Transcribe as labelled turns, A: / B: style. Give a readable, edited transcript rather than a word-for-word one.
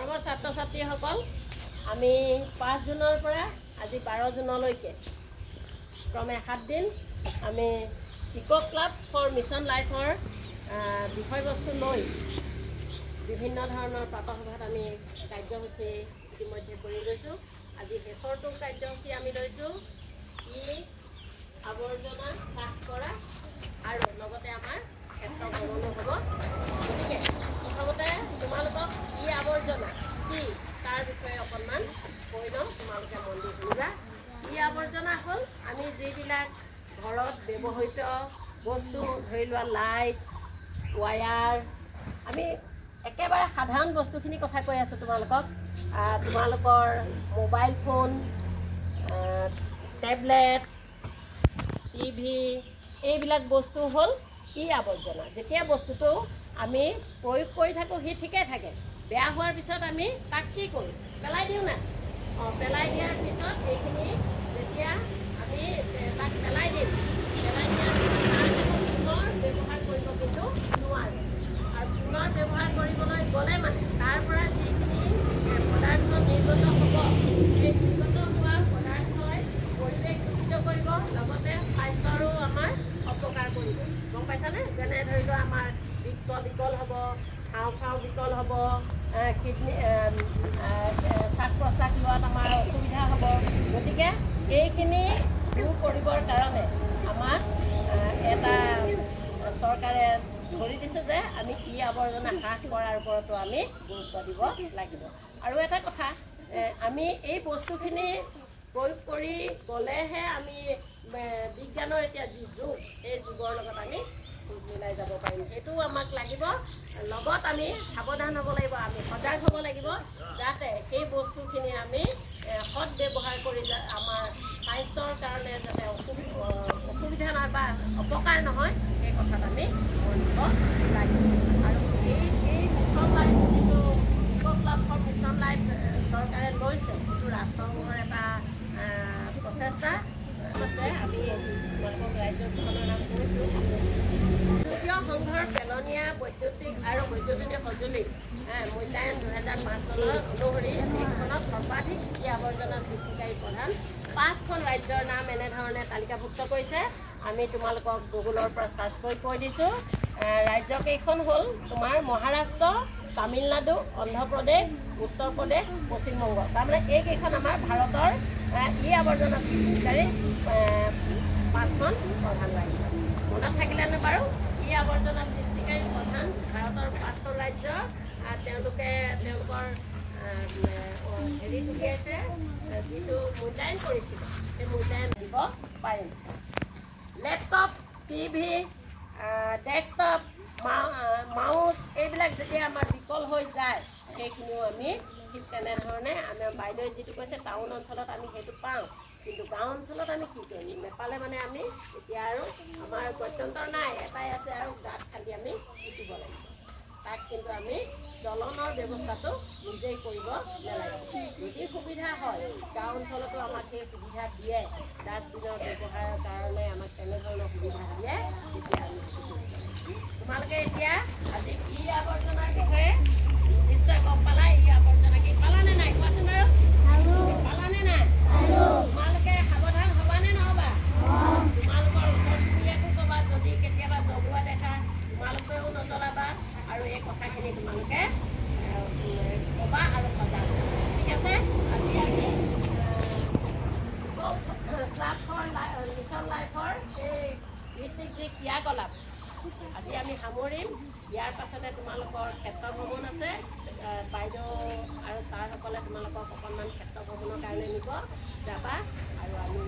A: মৰমৰ ছাত্ৰ ছাত্ৰীসকল, আমি 5 জুনৰ পৰা আজি 12 জুনলৈকে ক্ৰমে 7 দিন আমি ইকো ক্লাব ফৰ মিছন লাইফৰ বিষয়বস্তু লৈ বিভিন্ন ধৰণৰ প্ৰাতঃসভাত আমি কাৰ্যসূচী ইতিমধ্যে কৰি লৈছোঁ। আজি শেষৰটো কাৰ্যসূচী আমি লৈছোঁ ই আৱৰ্জনা হ্ৰাস কৰা আৰু লগতে আমাৰ ক্ষেত্ৰ ভ্ৰমণো হ'ব। গতিকে প্ৰথমতে তোমালোকক ই আৱৰ্জনা কি তাৰ বিষয়ে অকণমান কৈ লওঁ, তোমালোকে মন দি শুনিবা। ই আৱৰ্জনা হ'ল আমি যিবিলাক ঘৰত ব্যৱহৃত বস্তু, ধৰি লোৱা লাইট, ৱায়াৰ, আমি একেবাৰে সাধাৰণ বস্তুখিনি কথা কৈ আছোঁ তোমালোকক। তোমালোকৰ মোবাইল ফোন, টেবলেট, টিভি, এইবিলাক বস্তু হ'ল ই আৱৰ্জনা। যেতিয়া বস্তুটো আমি প্ৰয়োগ কৰি থাকোঁ সি ঠিকে থাকে, বেয়া হোৱাৰ পিছত আমি তাক কি কৰোঁ? পেলাই দিওঁ না। পেলাই দিয়াৰ পিছত এইখিনি যেতিয়া আমি তাক পেলাই দিম, পেলাই দিয়াৰ পিছত তাৰ পুনৰ ব্যৱহাৰ কৰিব কিন্তু নোৱাৰে। আৰু পুনৰ ব্যৱহাৰ কৰিবলৈ গ'লে মানে তাৰ পৰা যিখিনি পদাৰ্থ নিৰ্গত হ'ব, সেই নিৰ্গত হোৱা পদাৰ্থই পৰিৱেশ দূষিত কৰিব, লগতে স্বাস্থ্যৰো আমাৰ অপকাৰ কৰিব। গম পাইছানে? যেনে ধৰি লোৱা আমাৰ বৃক্ক বিকল হ'ব, হাওঁফাওঁ বিকল হ'ব, কিডনী শ্বাস প্ৰশ্বাস লোৱাত আমাৰ অসুবিধা হ'ব। গতিকে এইখিনি দূৰ কৰিবৰ কাৰণে আমাক এটা চৰকাৰে ধৰি দিছে যে আমি ই আৱৰ্জনা হ্ৰাস কৰাৰ ওপৰতো আমি গুৰুত্ব দিব লাগিব। আৰু এটা কথা, আমি এই বস্তুখিনি প্ৰয়োগ কৰি গ'লেহে আমি বিজ্ঞানৰ এতিয়া যি যুগ, সেই যুগৰ লগত আমি খোজ মিলাই যাব পাৰিম। সেইটোও আমাক লাগিব। লগত আমি সাৱধান হ'ব লাগিব, আমি সজাগ হ'ব লাগিব, যাতে সেই বস্তুখিনি আমি সৎ ব্যৱহাৰ কৰি আমাৰ স্বাস্থ্যৰ কাৰণে যাতে অসুবিধা নহয় বা অপকাৰ নহয়, সেই কথাত আমি মন দিব লাগিব। আৰু এই মিছন লাইফ, যিটো eco club for mission life চৰকাৰে লৈছে, সেইটো ৰাষ্ট্ৰসংঘৰ এটা প্ৰচেষ্টা আছে। আমি তোমালোকক ৰাজ্যখনৰ নাম কৈছোঁ। ইউৰোপীয় সংঘৰ পেলনীয়া বৈদ্যুতিক আৰু বৈদ্যুতিক সঁজুলি মূল্যায়ন 2005 চনৰ অনুসৰি দেশখনত সৰ্বাধিক ই আৱৰ্জনা সৃষ্টিকাৰী প্ৰধান 5খন ৰাজ্যৰ নাম এনেধৰণে তালিকাভুক্ত কৰিছে। আমি তোমালোকক গুগলৰ পৰা চাৰ্চ কৰি কৈ দিছোঁ। ৰাজ্যকেইখন হ'ল তোমাৰ মহাৰাষ্ট্ৰ, তামিলনাডু, অন্ধ্ৰপ্ৰদেশ, উত্তৰ প্ৰদেশ, পশ্চিমবংগ। তাৰমানে এইকেইখন আমাৰ ভাৰতৰ ই আৱৰ্জনা সৃষ্টিকাৰী 5খন প্ৰধান ৰাজ্য। মনত থাকিলেনে বাৰু? ই আৱৰ্জনা সৃষ্টিকাৰী প্ৰধান ভাৰতৰ 5খন ৰাজ্য। তেওঁলোকে তেওঁলোকৰ হেৰিত উলিয়াইছে, যিটো মূল্যায়ন কৰিছিলে, সেই মূল্যায়ন দিব পাৰিম। লেপটপ, টিভি, ডেস্কটপ, মাউচ, এইবিলাক যেতিয়া আমাৰ বিকল হৈ যায়, সেইখিনিও আমি ঠিক তেনেধৰণে আমাৰ বাইদেৱে যিটো কৈছে টাউন অঞ্চলত আমি সেইটো পাওঁ, কিন্তু গাঁও অঞ্চলত আমি কি কৰিম? নেপালে মানে আমি এতিয়া আৰু আমাৰ গত্যন্তৰ নাই, এটাই আছে আৰু গাঁত খান্দি আমি পুতিব লাগিব। তাক কিন্তু আমি জ্বলনৰ ব্যৱস্থাটো নিজেই কৰিব নালাগিব। যদি সুবিধা হয়, গাঁও অঞ্চলতো আমাক সেই সুবিধা দিয়ে, ডাষ্টবিনৰ ব্যৱহাৰৰ কাৰণে আমাক তেনেধৰণৰ সুবিধা দিয়ে, তেতিয়া আমি সেইটো কৰিব লাগিব। তোমালোকে এতিয়া আজি ই আৱৰ্জনাৰ বিষয়ে নিশ্চয় গম পালা। ই আৱৰ্জনা কি পালানে নাই? কোৱাচোন বাৰু। পালানে নাই? তোমালোকে সাৱধান হ'বানে নহ'বা? তোমালোকৰ ওচৰ চুবুৰীয়াকো ক'বা, যদি কেতিয়াবা জ্বলোৱা দেখা তোমালোকেও নজ্বলাবা। আৰু এই কথাখিনি তোমালোকে ক'বা আৰু সজাগ হ'বা। ঠিক আছে? আজি আমি ক্লাব ফৰ মিছন লাইফৰ এই ভিত্তিক যি ক্ৰিয়াকলাপ আজি আমি সামৰিম। ইয়াৰ পাছতে তোমালোকৰ ক্ষেত্ৰ ভ্ৰমণ আছে। বাইদেউ আৰু ছাৰসকলে তোমালোকক অকণমান ক্ষেত্ৰ ভ্ৰমণৰ কাৰণে নিব, যাবা। আৰু আমি